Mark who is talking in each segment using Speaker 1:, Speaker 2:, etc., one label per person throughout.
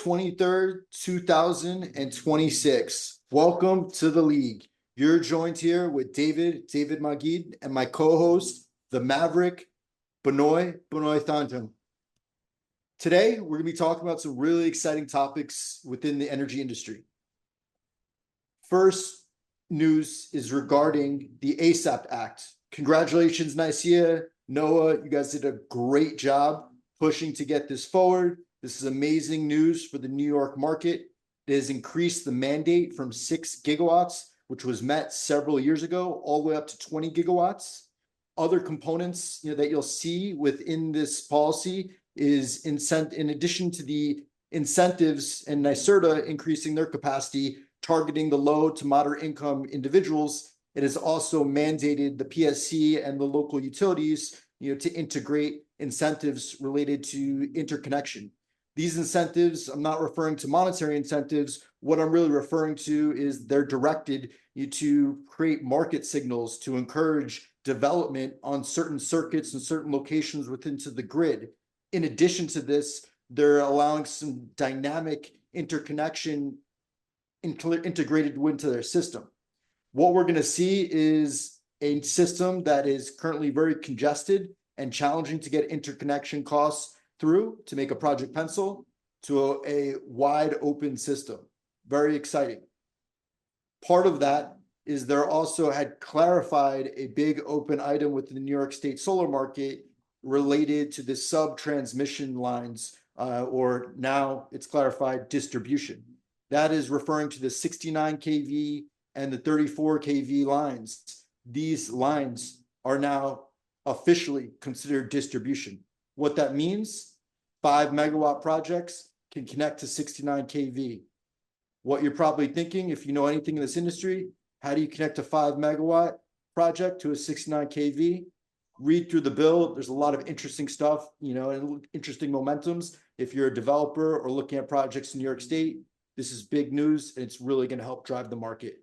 Speaker 1: 23rd, 2026. Welcome to the league. You're joined here with David Magid, and my co-host, the Maverick, Benoit Thanton. Today, we're going to be talking about some really exciting topics within the energy industry. First news is regarding the ASAP Act. Congratulations, NYSEIA, NOAA. You guys did a great job pushing to get this forward. This is amazing news for the New York market. It has increased the mandate from 6 gigawatts, which was met several years ago, all the way up to 20 gigawatts. Other components that you'll see within this policy is in addition to the incentives and NYSERDA increasing their capacity, targeting the low to moderate income individuals. It has also mandated the PSC and the local utilities to integrate incentives related to interconnection. These incentives, I'm not referring to monetary incentives. What I'm really referring to is they're directed to create market signals to encourage development on certain circuits and certain locations within the grid. In addition to this, they're allowing some dynamic interconnection integrated into their system. What we're going to see is a system that is currently very congested and challenging to get interconnection costs through to make a project pencil to a wide open system. Very exciting. Part of that is there also had clarified a big open item within the New York State solar market related to the sub-transmission lines, or now it's clarified distribution. That is referring to the 69 kV and the 34 kV lines. These lines are now officially considered distribution. What that means, 5 megawatt projects can connect to 69 kV. What you're probably thinking, if you know anything in this industry, how do you connect a 5 megawatt project to a 69 kV? Read through the bill. There's a lot of interesting stuff, and interesting momentums. If you're a developer or looking at projects in New York State, this is big news, and it's really going to help drive the market.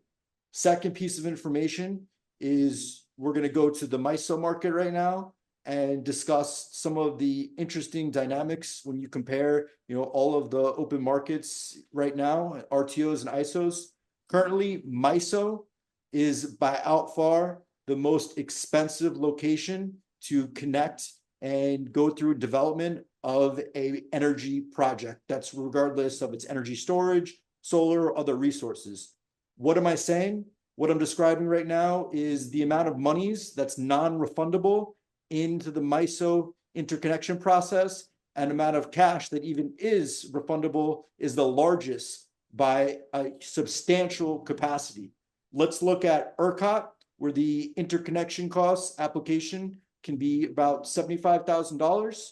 Speaker 1: Second piece of information is we're going to go to the MISO market right now and discuss some of the interesting dynamics when you compare, all of the open markets right now, RTOs and ISOs. Currently, MISO is by out far the most expensive location to connect and go through development of a energy project. That's regardless of its energy storage, solar, or other resources. What am I saying? What I'm describing right now is the amount of monies that's non-refundable into the MISO interconnection process, and amount of cash that even is refundable is the largest by a substantial capacity. Let's look at ERCOT, where the interconnection costs application can be about $75,000.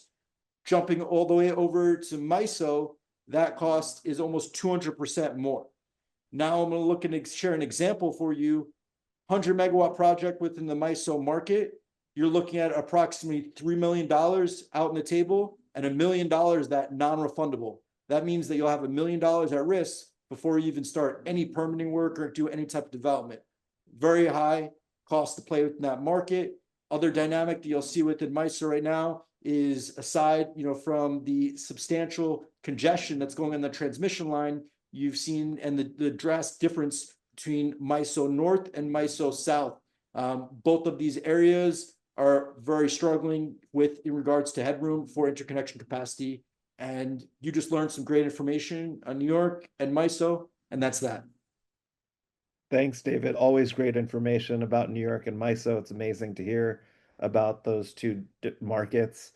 Speaker 1: Jumping all the way over to MISO, that cost is almost 200% more. Now I'm going to look and share an example for you. 100 megawatt project within the MISO market, you're looking at approximately $3 million out on the table and $1 million that non-refundable. That means that you'll have $1 million at risk before you even start any permitting work or do any type of development. Very high cost to play within that market. Other dynamic that you'll see within MISO right now is aside, from the substantial congestion that's going on the transmission line, you've seen and the drastic difference between MISO North and MISO South. Both of these areas are very struggling in regards to headroom for interconnection capacity. And you just learned some great information on New York and MISO, and that's that.
Speaker 2: Thanks, David. Always great information about New York and MISO. It's amazing to hear about those two markets.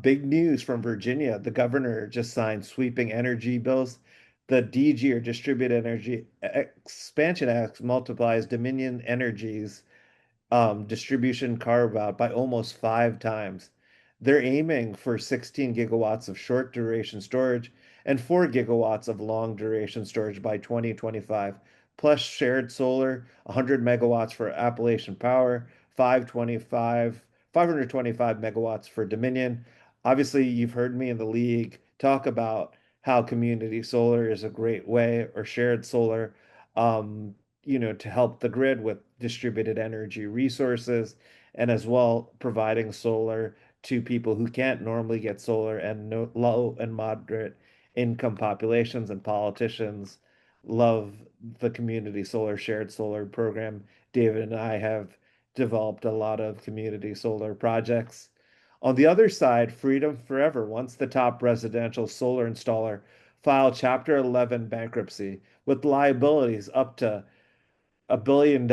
Speaker 2: Big news from Virginia. The governor just signed sweeping energy bills. The DG, or Distributed Energy Expansion Act, multiplies Dominion Energy's distribution carve-out by almost 5 times. They're aiming for 16 gigawatts of short duration storage and 4 gigawatts of long duration storage by 2025, plus shared solar, 100 megawatts for Appalachian Power, 525 megawatts for Dominion. Obviously, you've heard me in the league talk about how community solar is a great way, or shared solar, to help the grid with distributed energy resources, and as well providing solar to people who can't normally get solar and low and moderate income populations, and politicians love the community solar, shared solar program. David and I have developed a lot of community solar projects. On the other side, Freedom Forever, once the top residential solar installer, filed Chapter 11 bankruptcy with liabilities up to $1 billion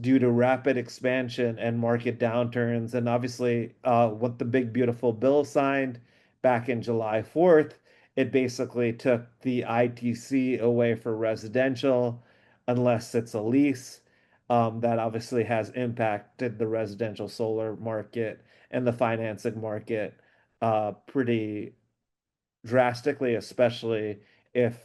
Speaker 2: due to rapid expansion and market downturns. And obviously, what the big beautiful bill signed back in July 4th, it basically took the ITC away for residential unless it's a lease. That obviously has impacted the residential solar market and the financing market pretty drastically, especially if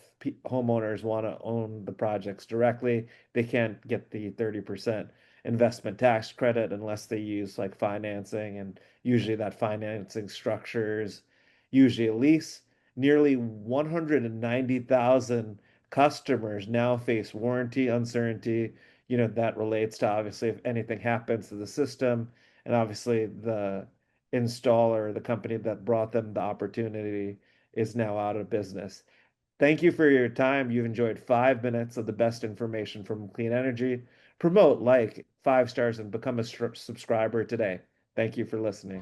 Speaker 2: homeowners want to own the projects directly. They can't get the 30% investment tax credit unless they use like financing, and usually that financing structures usually a lease. Nearly 190,000 customers now face warranty uncertainty. That relates to obviously if anything happens to the system, and obviously the installer, the company that brought them the opportunity, is now out of business. Thank you for your time. You've enjoyed 5 minutes of the best information from clean energy. Promote, like, 5 stars, and become a subscriber today. Thank you for listening.